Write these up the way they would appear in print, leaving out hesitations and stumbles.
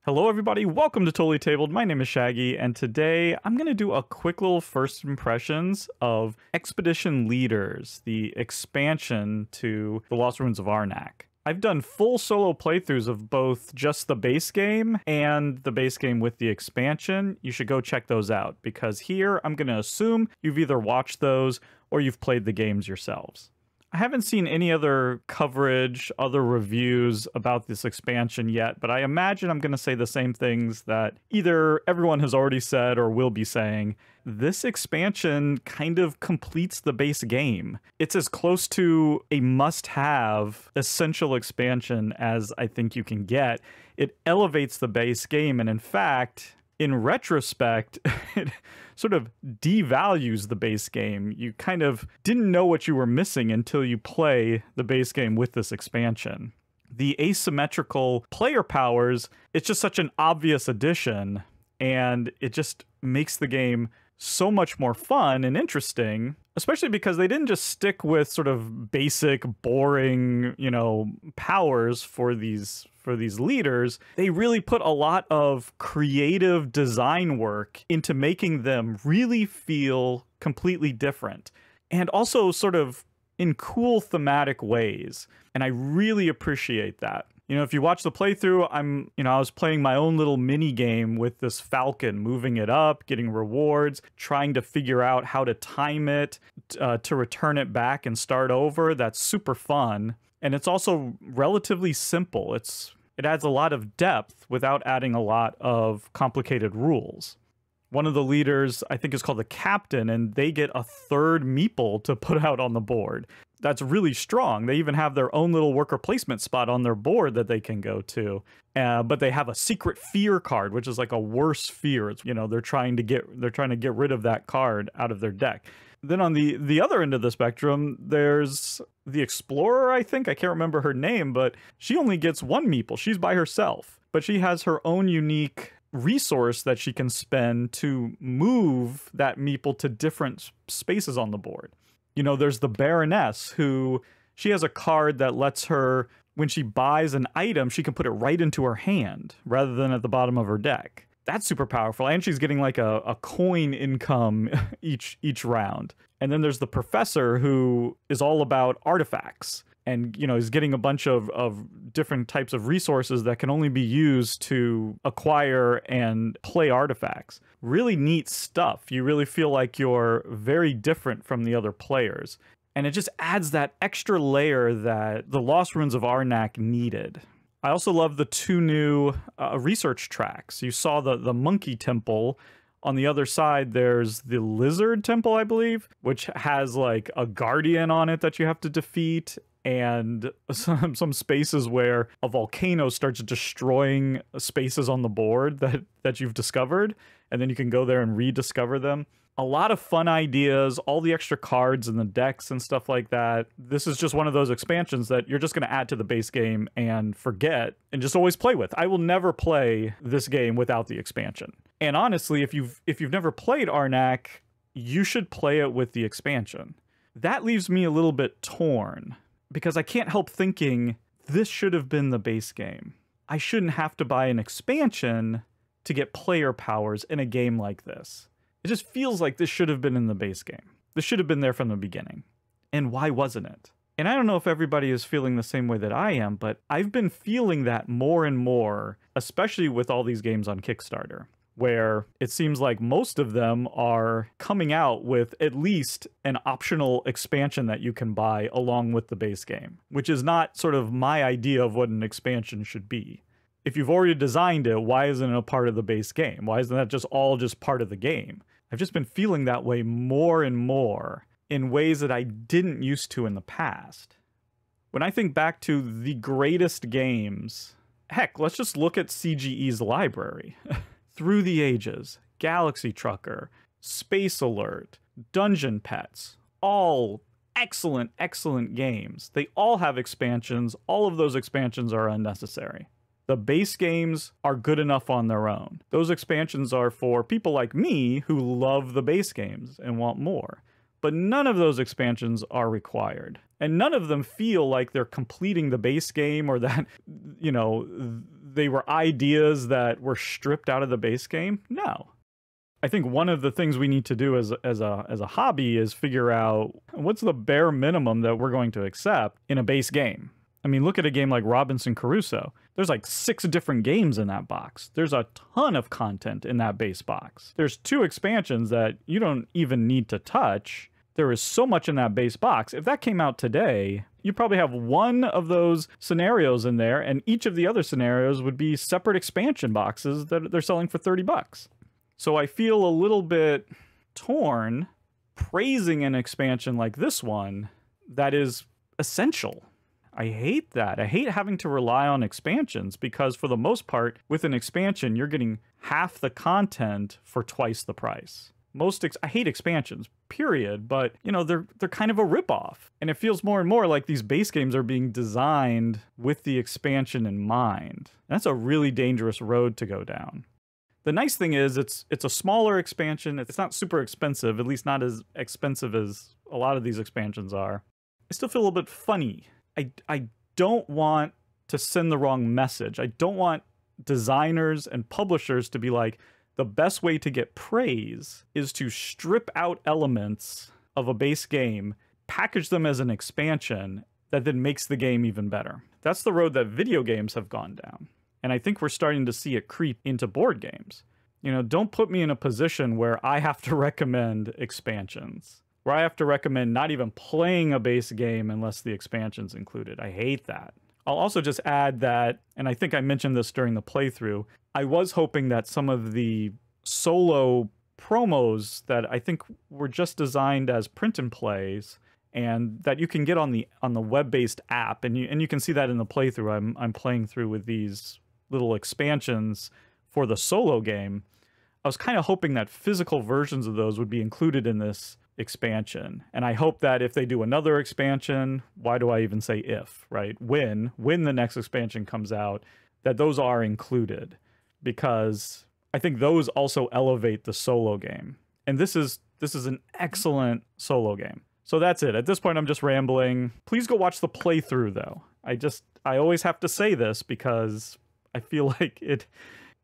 Hello everybody, welcome to Totally Tabled. My name is Shaggy, and today I'm going to do a quick little first impressions of Expedition Leaders, the expansion to the Lost Ruins of Arnak. I've done full solo playthroughs of both just the base game and the base game with the expansion. You should go check those out, because here I'm going to assume you've either watched those or you've played the games yourselves. I haven't seen any other coverage, other reviews about this expansion yet, but I imagine I'm going to say the same things that either everyone has already said or will be saying. This expansion kind of completes the base game. It's as close to a must-have essential expansion as I think you can get. It elevates the base game, and in fact, in retrospect, it sort of devalues the base game. You kind of didn't know what you were missing until you play the base game with this expansion. The asymmetrical player powers, it's just such an obvious addition, and it just makes the game so much more fun and interesting, especially because they didn't just stick with sort of basic, boring, powers for these leaders. They really put a lot of creative design work into making them really feel completely different, and also sort of in cool thematic ways. And I really appreciate that. If you watch the playthrough, I was playing my own little mini game with this falcon, moving it up, getting rewards, trying to figure out how to time it to return it back and start over. That's super fun. And it's also relatively simple. It adds a lot of depth without adding a lot of complicated rules. One of the leaders, I think, is called the captain, and they get a third meeple to put out on the board. That's really strong. They even have their own little worker placement spot on their board that they can go to. But they have a secret fear card, which is like a worse fear. It's, they're trying to get rid of that card out of their deck. Then on the other end of the spectrum, there's the explorer, I think. I can't remember her name, but she only gets one meeple. She's by herself. But she has her own unique resource that she can spend to move that meeple to different spaces on the board. There's the Baroness, who she has a card that lets her, when she buys an item, she can put it right into her hand rather than at the bottom of her deck. That's super powerful, and she's getting like a coin income each round. And then there's the Professor, who is all about artifacts, and is getting a bunch of different types of resources that can only be used to acquire and play artifacts. Really neat stuff. You really feel like you're very different from the other players. And it just adds that extra layer that the Lost Ruins of Arnak needed. I also love the two new research tracks. You saw the Monkey Temple. On the other side, there's the Lizard Temple, I believe, which has like a guardian on it that you have to defeat, and some spaces where a volcano starts destroying spaces on the board that you've discovered, and then you can go there and rediscover them. A lot of fun ideas, all the extra cards in the decks and stuff like that. This is just one of those expansions that you're just going to add to the base game and forget and just always play with. I will never play this game without the expansion. And honestly, if you've never played Arnak, you should play it with the expansion. That leaves me a little bit torn, because I can't help thinking this should have been the base game. I shouldn't have to buy an expansion to get player powers in a game like this. It just feels like this should have been in the base game. This should have been there from the beginning. And why wasn't it? And I don't know if everybody is feeling the same way that I am, but I've been feeling that more and more, especially with all these games on Kickstarter, where it seems like most of them are coming out with at least an optional expansion that you can buy along with the base game, which is not sort of my idea of what an expansion should be. If you've already designed it, why isn't it a part of the base game? Why isn't that just part of the game? I've just been feeling that way more and more in ways that I didn't used to in the past. When I think back to the greatest games, heck, let's just look at CGE's library. Through the Ages, Galaxy Trucker, Space Alert, Dungeon Pets, all excellent, excellent games. They all have expansions. All of those expansions are unnecessary. The base games are good enough on their own. Those expansions are for people like me who love the base games and want more. But none of those expansions are required. And none of them feel like they're completing the base game, or that, they were ideas that were stripped out of the base game? No. I think one of the things we need to do as a hobby is figure out what's the bare minimum that we're going to accept in a base game. I mean, look at a game like Robinson Crusoe. There's like 6 different games in that box. There's a ton of content in that base box. There's 2 expansions that you don't even need to touch. There is so much in that base box. If that came out today, you probably have one of those scenarios in there, and each of the other scenarios would be separate expansion boxes that they're selling for $30. So I feel a little bit torn praising an expansion like this one that is essential. I hate that. I hate having to rely on expansions because for the most part, with an expansion, you're getting half the content for twice the price. I hate expansions, period, but you know, they're kind of a ripoff. And it feels more and more like these base games are being designed with the expansion in mind. That's a really dangerous road to go down. The nice thing is it's a smaller expansion. It's not super expensive, at least not as expensive as a lot of these expansions are. I still feel a little bit funny. I don't want to send the wrong message. I don't want designers and publishers to be like, the best way to get praise is to strip out elements of a base game, package them as an expansion that then makes the game even better. That's the road that video games have gone down. And I think we're starting to see it creep into board games. You know, don't put me in a position where I have to recommend expansions, where I have to recommend not even playing a base game unless the expansion's included. I hate that. I'll also just add that, and I think I mentioned this during the playthrough, I was hoping that some of the solo promos that I think were just designed as print and plays and that you can get on the web-based app, and you can see that in the playthrough. I'm playing through with these little expansions for the solo game. I was kind of hoping that physical versions of those would be included in this expansion. And I hope that if they do another expansion, why do I even say if, right? When the next expansion comes out, that those are included, because I think those also elevate the solo game. And this is an excellent solo game. So that's it. At this point, I'm just rambling. Please go watch the playthrough though. I always have to say this because I feel like it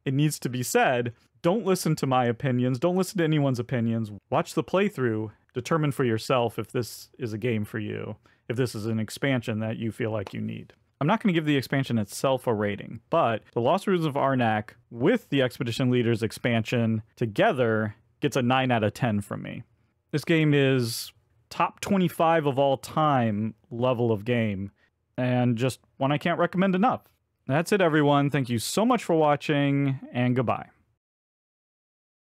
needs to be said. Don't listen to my opinions. Don't listen to anyone's opinions. Watch the playthrough. Determine for yourself if this is a game for you, if this is an expansion that you feel like you need. I'm not going to give the expansion itself a rating, but the Lost Ruins of Arnak with the Expedition Leaders expansion together gets a 9 out of 10 from me. This game is top 25 of all time level of game, and just one I can't recommend enough. That's it, everyone. Thank you so much for watching, and goodbye.